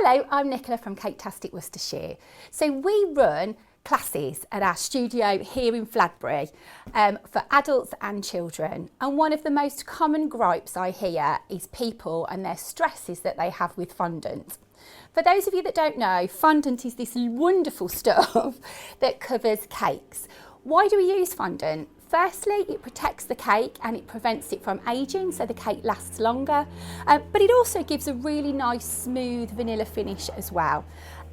Hello, I'm Nicola from CakeTastic Worcestershire. So we run classes at our studio here in Fladbury for adults and children, and one of the most common gripes I hear is people and their stresses that they have with fondant. For those of you that don't know, fondant is this wonderful stuff that covers cakes. Why do we use fondant? Firstly, it protects the cake and it prevents it from aging, so the cake lasts longer. But it also gives a really nice, smooth vanilla finish as well.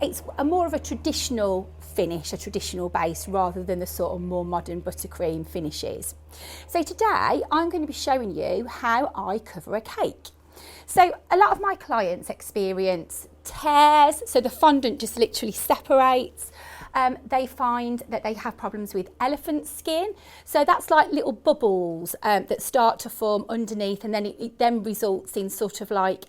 It's more of a traditional finish, a traditional base, rather than the sort of more modern buttercream finishes. So today, I'm going to be showing you how I cover a cake. So a lot of my clients experience tears, so the fondant just literally separates. They find that they have problems with elephant skin. So that's like little bubbles that start to form underneath, and then it then results in sort of like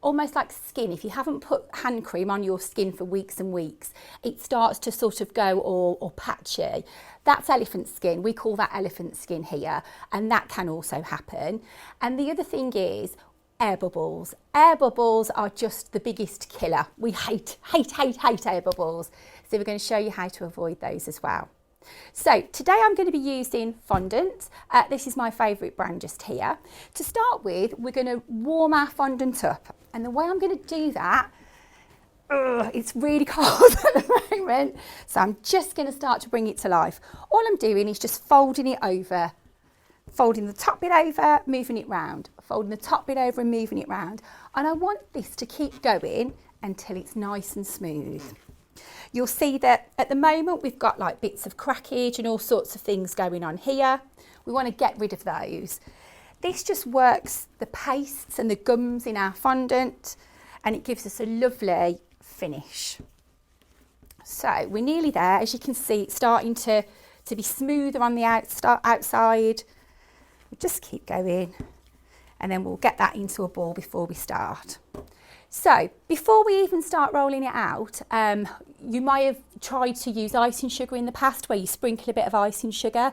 almost like skin. If you haven't put hand cream on your skin for weeks and weeks, it starts to sort of go all patchy. That's elephant skin. We call that elephant skin here, and that can also happen. And the other thing is air bubbles. Air bubbles are just the biggest killer. We hate air bubbles. So we're going to show you how to avoid those as well. So today I'm going to be using fondant. This is my favourite brand just here. To start with, we're going to warm our fondant up. And the way I'm going to do that, it's really cold at the moment. So I'm just going to start to bring it to life. All I'm doing is just folding it over. Folding the top bit over, moving it round, folding the top bit over and moving it round. And I want this to keep going until it's nice and smooth. You'll see that at the moment we've got like bits of crackage and all sorts of things going on here. We want to get rid of those. This just works the pastes and the gums in our fondant, and it gives us a lovely finish. So we're nearly there. As you can see, it's starting to be smoother on the outside. Just keep going, and then we'll get that into a ball before we start. So before we even start rolling it out, you might have tried to use icing sugar in the past, where you sprinkle a bit of icing sugar.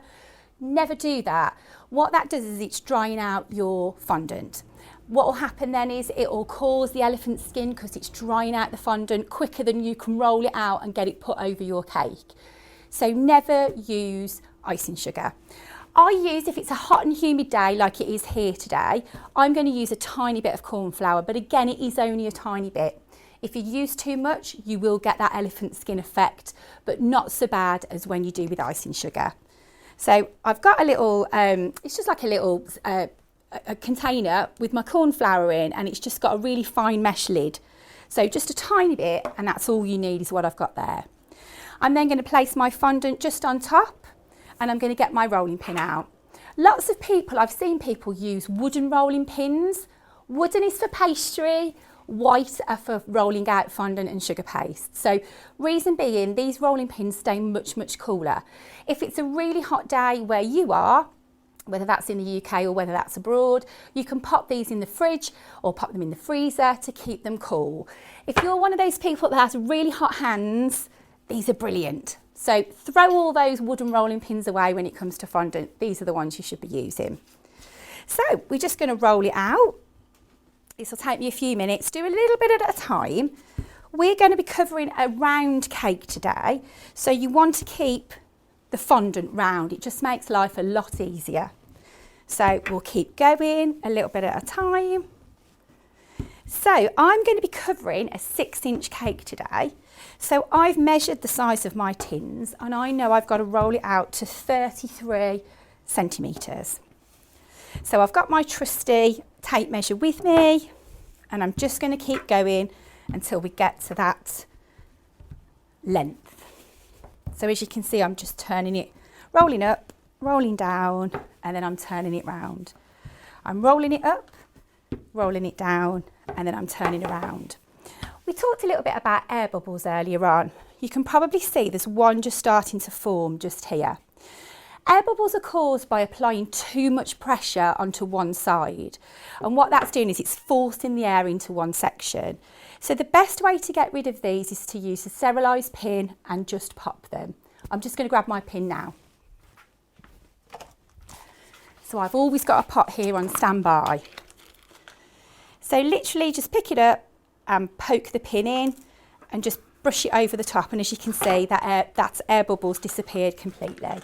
Never do that. What that does is it's drying out your fondant. What will happen then is it will cause the elephant skin, because it's drying out the fondant quicker than you can roll it out and get it put over your cake. So never use icing sugar. I use, if it's a hot and humid day like it is here today, I'm going to use a tiny bit of corn flour, but again, it is only a tiny bit. If you use too much, you will get that elephant skin effect, but not so bad as when you do with icing sugar. So I've got a little, it's just like a little a container with my corn flour in, and it's just got a really fine mesh lid. So just a tiny bit, and that's all you need is what I've got there. I'm then going to place my fondant just on top, and I'm going to get my rolling pin out. Lots of people, I've seen people use wooden rolling pins. Wooden is for pastry, white are for rolling out fondant and sugar paste. So reason being, these rolling pins stay much cooler. If it's a really hot day where you are, whether that's in the UK or whether that's abroad, you can pop these in the fridge or pop them in the freezer to keep them cool. If you're one of those people that has really hot hands, these are brilliant. So throw all those wooden rolling pins away when it comes to fondant. These are the ones you should be using. So we're just going to roll it out. This will take me a few minutes. Do a little bit at a time. We're going to be covering a round cake today, so you want to keep the fondant round. It just makes life a lot easier. So we'll keep going a little bit at a time. So I'm going to be covering a 6-inch cake today. So I've measured the size of my tins, and I know I've got to roll it out to 33 centimetres. So I've got my trusty tape measure with me, and I'm just going to keep going until we get to that length. So as you can see, I'm just turning it, rolling up, rolling down, and then I'm turning it round. I'm rolling it up, rolling it down, and then I'm turning around. We talked a little bit about air bubbles earlier on. You can probably see there's one just starting to form just here. Air bubbles are caused by applying too much pressure onto one side, and what that's doing is it's forcing the air into one section. So the best way to get rid of these is to use a sterilized pin and just pop them. I'm just going to grab my pin now. So I've always got a pot here on standby. So literally just pick it up and poke the pin in and just brush it over the top, and as you can see, that air bubbles disappeared completely.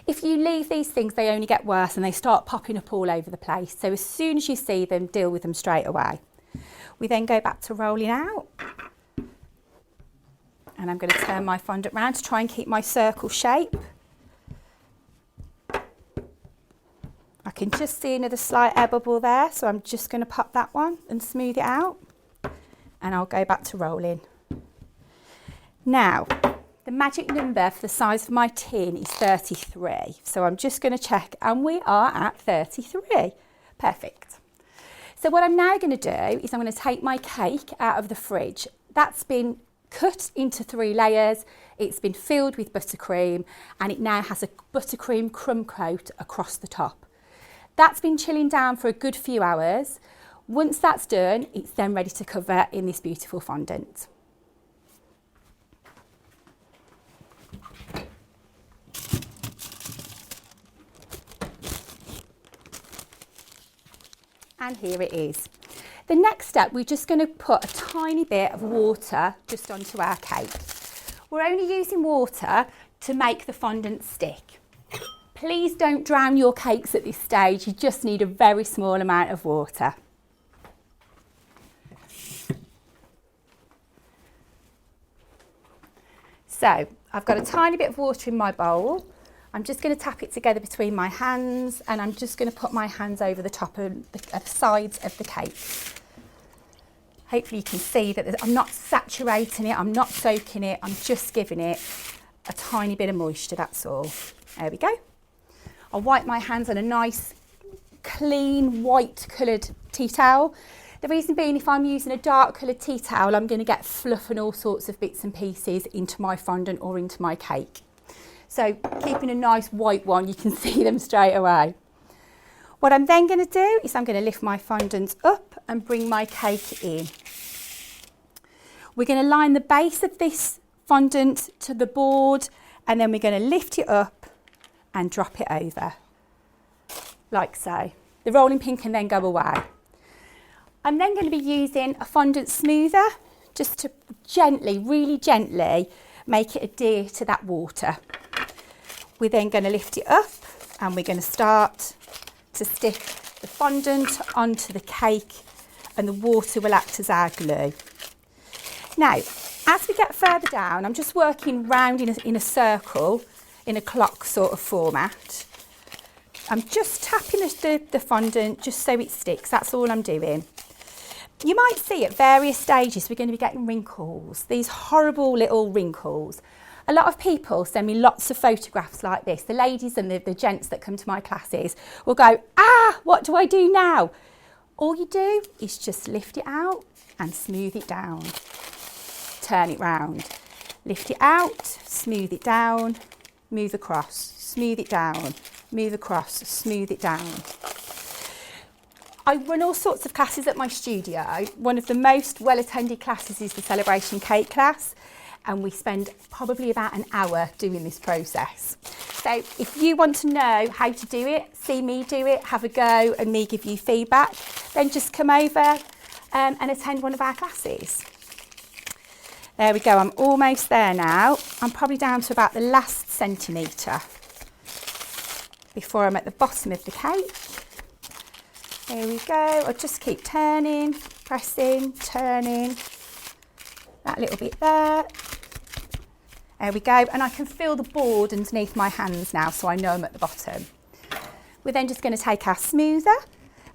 If you leave these things, they only get worse and they start popping up all over the place. So as soon as you see them, deal with them straight away. We then go back to rolling out. And I'm going to turn my fondant round to try and keep my circle shape. I can just see another slight air bubble there, so I'm just going to pop that one and smooth it out. And I'll go back to rolling. Now, the magic number for the size of my tin is 33. So I'm just going to check, and we are at 33. Perfect. So what I'm now going to do is I'm going to take my cake out of the fridge. That's been cut into 3 layers. It's been filled with buttercream, and it now has a buttercream crumb coat across the top. That's been chilling down for a good few hours. Once that's done, it's then ready to cover in this beautiful fondant. And here it is. The next step, we're just going to put a tiny bit of water just onto our cake. We're only using water to make the fondant stick. Please don't drown your cakes at this stage. You just need a very small amount of water. So I've got a tiny bit of water in my bowl. I'm just going to tap it together between my hands, and I'm just going to put my hands over the top of the sides of the cake. Hopefully you can see that I'm not saturating it, I'm not soaking it, I'm just giving it a tiny bit of moisture, that's all. There we go. I'll wipe my hands on a nice, clean, white coloured tea towel. The reason being, if I'm using a dark coloured tea towel, I'm going to get fluff and all sorts of bits and pieces into my fondant or into my cake. So keeping a nice white one, you can see them straight away. What I'm then going to do is I'm going to lift my fondant up and bring my cake in. We're going to line the base of this fondant to the board, and then we're going to lift it up and drop it over, like so. The rolling pin can then go away. I'm then going to be using a fondant smoother just to gently, really gently make it adhere to that water. We're then going to lift it up and we're going to start to stick the fondant onto the cake, and the water will act as our glue. Now, as we get further down, I'm just working round in a circle, in a clock sort of format. I'm just tapping the fondant just so it sticks, that's all I'm doing. You might see at various stages we're going to be getting wrinkles, these horrible little wrinkles. A lot of people send me lots of photographs like this. The ladies and the gents that come to my classes will go, what do I do now? All you do is just lift it out and smooth it down. Turn it round. Lift it out, smooth it down, move across, smooth it down, move across, smooth it down. I run all sorts of classes at my studio. One of the most well-attended classes is the Celebration Cake class, and we spend probably about an hour doing this process. So if you want to know how to do it, see me do it, have a go and me give you feedback, then just come over and attend one of our classes. There we go, I'm almost there now. I'm probably down to about the last centimetre before I'm at the bottom of the cake. There we go, I'll just keep turning, pressing, turning, that little bit there. There we go, and I can feel the board underneath my hands now, so I know I'm at the bottom. We're then just going to take our smoother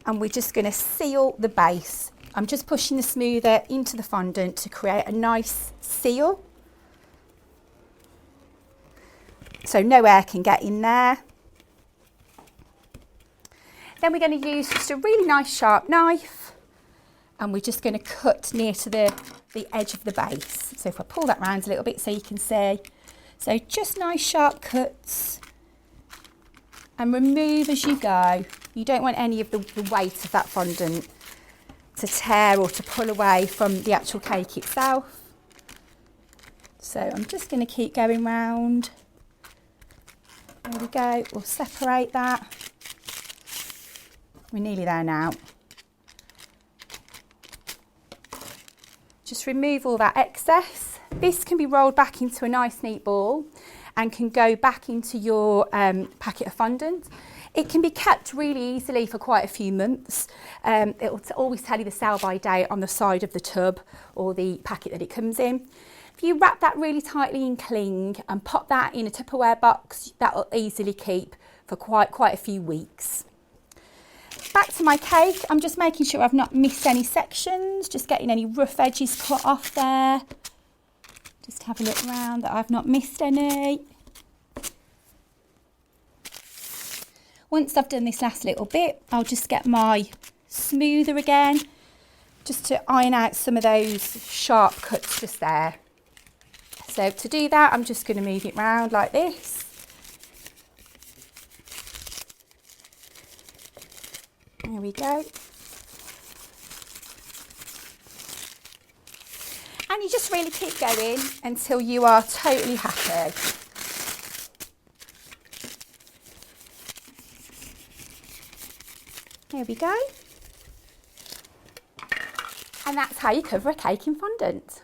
and we're just going to seal the base. I'm just pushing the smoother into the fondant to create a nice seal, so no air can get in there. Then we're going to use just a really nice sharp knife, and we're just going to cut near to the edge of the base. So if I pull that round a little bit so you can see. So just nice sharp cuts, and remove as you go. You don't want any of the weight of that fondant to tear or to pull away from the actual cake itself. So I'm just going to keep going round. There we go, we'll separate that. We're nearly there now. Just remove all that excess. This can be rolled back into a nice neat ball and can go back into your packet of fondant. It can be kept really easily for quite a few months. It will always tell you the sell by date on the side of the tub or the packet that it comes in. If you wrap that really tightly in cling and pop that in a Tupperware box, that will easily keep for quite a few weeks. Back to my cake, I'm just making sure I've not missed any sections, just getting any rough edges cut off there. Just have a look around that I've not missed any. Once I've done this last little bit, I'll just get my smoother again, just to iron out some of those sharp cuts just there. So to do that, I'm just going to move it round like this. There we go. And you just really keep going until you are totally happy. There we go. And that's how you cover a cake in fondant.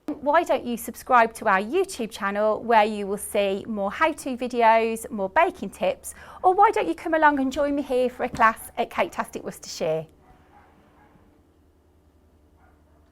Why don't you subscribe to our YouTube channel where you will see more how-to videos, more baking tips, or why don't you come along and join me here for a class at CakeTastic Worcestershire?